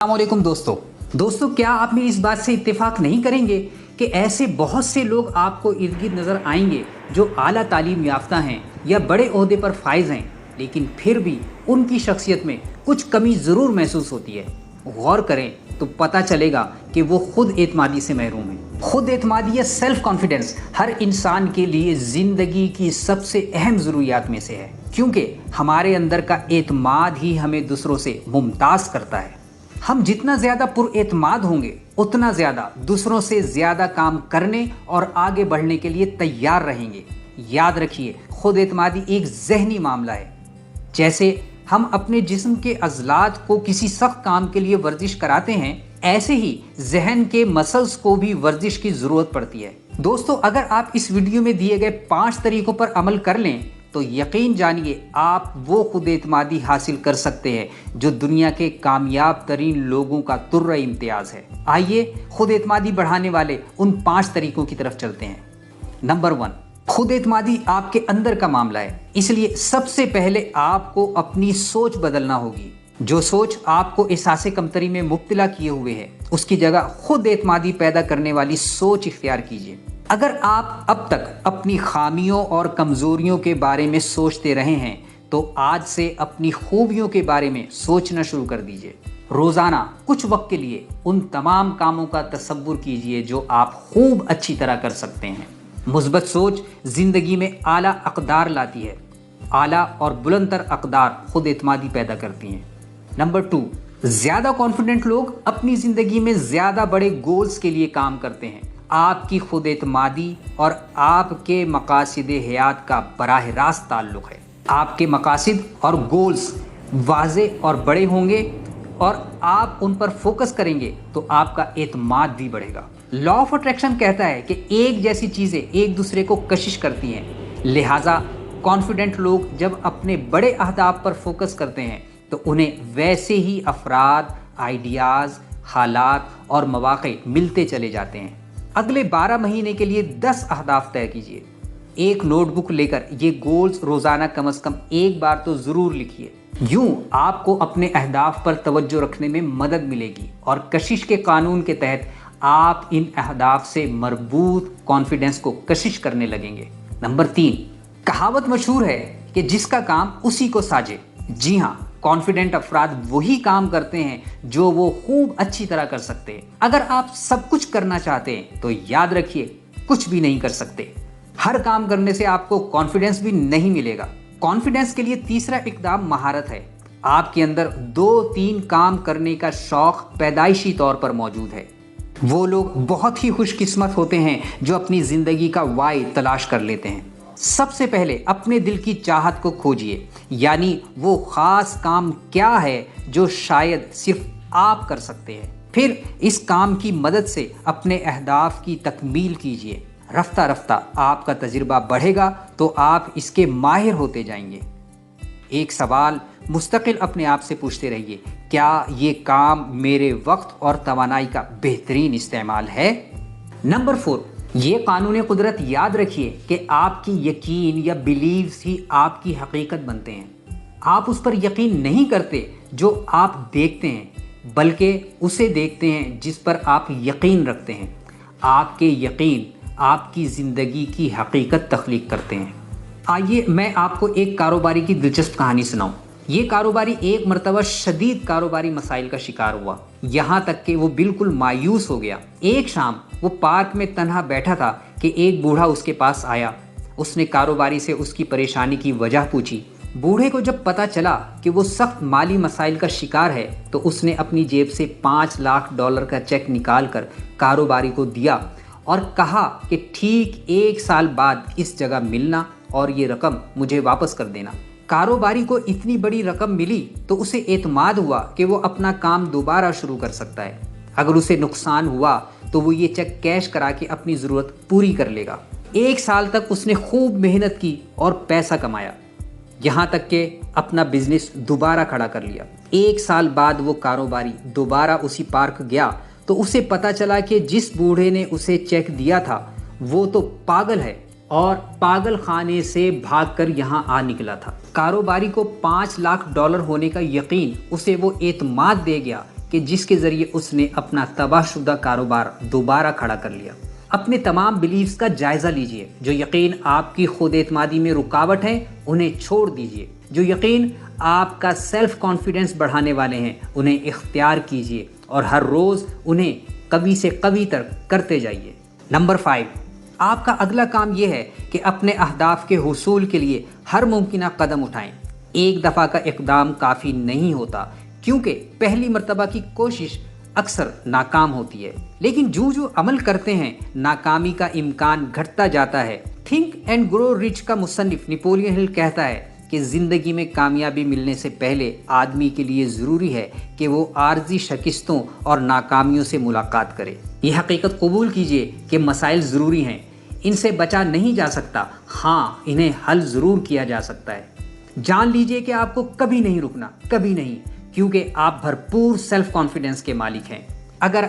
अस्सलामुअलैकुम दोस्तों, क्या आप मेरी इस बात से इत्तेफाक नहीं करेंगे कि ऐसे बहुत से लोग आपको इर्द गिर्द नज़र आएंगे जो आला तालीम याफ्ता हैं या बड़े ओहदे पर फाइज हैं, लेकिन फिर भी उनकी शख्सियत में कुछ कमी ज़रूर महसूस होती है। गौर करें तो पता चलेगा कि वो खुद एतमादी से महरूम हैं। खुद एतमादी या सेल्फ कॉन्फिडेंस हर इंसान के लिए ज़िंदगी की सबसे अहम ज़रूरियात में से है, क्योंकि हमारे अंदर का एतमाद ही हमें दूसरों से मुमताज़ करता है। हम जितना ज़्यादा पुरएतमाद होंगे उतना ज़्यादा दूसरों से ज़्यादा काम करने और आगे बढ़ने के लिए तैयार रहेंगे। याद रखिए, खुद एतमादी एक ज़हनी मामला है। जैसे हम अपने जिस्म के अज़लात को किसी सख्त काम के लिए वर्जिश कराते हैं, ऐसे ही जहन के मसल्स को भी वर्जिश की ज़रूरत पड़ती है। दोस्तों, अगर आप इस वीडियो में दिए गए 5 तरीकों पर अमल कर लें तो यकीन जानिए आप वो खुद एतमादी हासिल कर सकते हैं जो दुनिया के कामयाब तरीन लोगों का तुर्रा इम्तियाज़ है। आइए खुद एतमादी बढ़ाने वाले उन 5 तरीकों की तरफ चलते हैं। नंबर 1, खुद एतमादी आपके अंदर का मामला है, इसलिए सबसे पहले आपको अपनी सोच बदलना होगी। जो सोच आपको एहसास कमतरी में मुब्तला किए हुए है, उसकी जगह खुद एतमादी पैदा करने वाली सोच इख्तियार कीजिए। अगर आप अब तक अपनी खामियों और कमज़ोरियों के बारे में सोचते रहे हैं तो आज से अपनी खूबियों के बारे में सोचना शुरू कर दीजिए। रोज़ाना कुछ वक्त के लिए उन तमाम कामों का तसव्वुर कीजिए जो आप खूब अच्छी तरह कर सकते हैं। मुस्बत सोच ज़िंदगी में आला अक़दार लाती है। आला और बुलंदतर अक़दार खुद एतमादी पैदा करती हैं। नंबर 2, ज़्यादा कॉन्फिडेंट लोग अपनी ज़िंदगी में ज़्यादा बड़े गोल्स के लिए काम करते हैं। आपकी खुद एतमादी और आपके मकासिद हयात का बराह रास्त ताल्लुक़ है। आपके मकासिद और गोल्स वाज़े और बड़े होंगे और आप उन पर फोकस करेंगे तो आपका एतमाद भी बढ़ेगा। लॉ ऑफ अट्रैक्शन कहता है कि एक जैसी चीज़ें एक दूसरे को कशिश करती हैं। लिहाजा कॉन्फिडेंट लोग जब अपने बड़े अहदाफ पर फोकस करते हैं तो उन्हें वैसे ही अफराद, आइडियाज़, हालात और मौक़े मिलते चले जाते हैं। अगले 12 महीने के लिए 10 अहदाफ तय कीजिए। एक नोटबुक लेकर ये गोल्स रोज़ाना कम से कम एक बार तो ज़रूर लिखिए। यूँ आपको अपने अहदाफ पर तवज्जो रखने में मदद मिलेगी और कशिश के कानून के तहत आप इन अहदाफ से मरबूत कॉन्फिडेंस को कशिश करने लगेंगे। नंबर 3, कहावत मशहूर है कि जिसका काम उसी को साजे। जी हाँ, कॉन्फिडेंट अफराद वही काम करते हैं जो वो खूब अच्छी तरह कर सकते हैं। अगर आप सब कुछ करना चाहते हैं तो याद रखिए, कुछ भी नहीं कर सकते। हर काम करने से आपको कॉन्फिडेंस भी नहीं मिलेगा। कॉन्फिडेंस के लिए तीसरा इक़दाम महारत है। आपके अंदर 2-3 काम करने का शौक़ पैदाइशी तौर पर मौजूद है। वो लोग बहुत ही खुशकिस्मत होते हैं जो अपनी ज़िंदगी का वाई तलाश कर लेते हैं। सबसे पहले अपने दिल की चाहत को खोजिए, यानी वो ख़ास काम क्या है जो शायद सिर्फ आप कर सकते हैं। फिर इस काम की मदद से अपने अहदाफ की तकमील कीजिए। रफ्ता रफ्ता आपका तजुर्बा बढ़ेगा तो आप इसके माहिर होते जाएंगे। एक सवाल मुस्तकिल अपने आप से पूछते रहिए, क्या ये काम मेरे वक्त और तवानाई का बेहतरीन इस्तेमाल है? नंबर 4, ये कानून कुदरत याद रखिए कि आपकी यकीन या बिलीव्स ही आपकी हकीकत बनते हैं। आप उस पर यकीन नहीं करते जो आप देखते हैं, बल्कि उसे देखते हैं जिस पर आप यकीन रखते हैं। आपके यकीन आपकी ज़िंदगी की हकीकत तख्लीक करते हैं। आइए मैं आपको एक कारोबारी की दिलचस्प कहानी सुनाऊं। ये कारोबारी एक मरतबा शदीद कारोबारी मसाइल का शिकार हुआ, यहाँ तक कि वो बिल्कुल मायूस हो गया। एक शाम वो पार्क में तन्हा बैठा था कि एक बूढ़ा उसके पास आया। उसने कारोबारी से उसकी परेशानी की वजह पूछी। बूढ़े को जब पता चला कि वो सख्त माली मसाइल का शिकार है तो उसने अपनी जेब से $5 लाख का चेक निकाल कर कारोबारी को दिया और कहा कि ठीक 1 साल बाद इस जगह मिलना और ये रकम मुझे वापस कर देना। कारोबारी को इतनी बड़ी रकम मिली तो उसे एतमाद हुआ कि वो अपना काम दोबारा शुरू कर सकता है। अगर उसे नुकसान हुआ तो वो ये चेक कैश करा के अपनी ज़रूरत पूरी कर लेगा। 1 साल तक उसने खूब मेहनत की और पैसा कमाया, यहाँ तक कि अपना बिजनेस दोबारा खड़ा कर लिया। 1 साल बाद वो कारोबारी दोबारा उसी पार्क गया तो उसे पता चला कि जिस बूढ़े ने उसे चेक दिया था वो तो पागल है और पागल खाने से भागकर यहाँ आ निकला था। कारोबारी को $5 लाख होने का यकीन उसे वो एतमाद दे गया کہ جس کے ذریعے اس نے اپنا تباہ شدہ کاروبار دوبارہ کھڑا کر لیا۔ اپنے تمام بلیفز کا جائزہ لیجئے۔ جو یقین آپ کی خود اعتمادی میں رکاوٹ ہیں انہیں چھوڑ دیجئے۔ جو یقین آپ کا سیلف کانفیڈنس بڑھانے والے ہیں انہیں اختیار کیجئے اور ہر روز انہیں قوی سے قوی تر کرتے جائیے۔ نمبر 5، آپ کا اگلا کام یہ ہے کہ اپنے اہداف کے حصول کے لیے ہر ممکنہ قدم اٹھائیں۔ ایک دفعہ کا اقدام کافی نہیں ہوتا، کیونکہ پہلی مرتبہ کی کوشش اکثر ناکام ہوتی ہے، لیکن جو عمل کرتے ہیں ناکامی کا امکان گھٹتا جاتا ہے۔ تھنک اینڈ گرو رچ کا مصنف نیپولین ہل کہتا ہے کہ زندگی میں کامیابی ملنے سے پہلے آدمی کے لیے ضروری ہے کہ وہ عارضی شکستوں اور ناکامیوں سے ملاقات کرے۔ یہ حقیقت قبول کیجئے کہ مسائل ضروری ہیں، ان سے بچا نہیں جا سکتا، ہاں انہیں حل ضرور کیا جا سکتا ہے۔ جان لیجئے کہ آپ کو کبھی نہیں رکنا، کبھی نہیں، کیونکہ آپ بھرپور سیلف کانفیڈنس کے مالک ہیں۔ اگر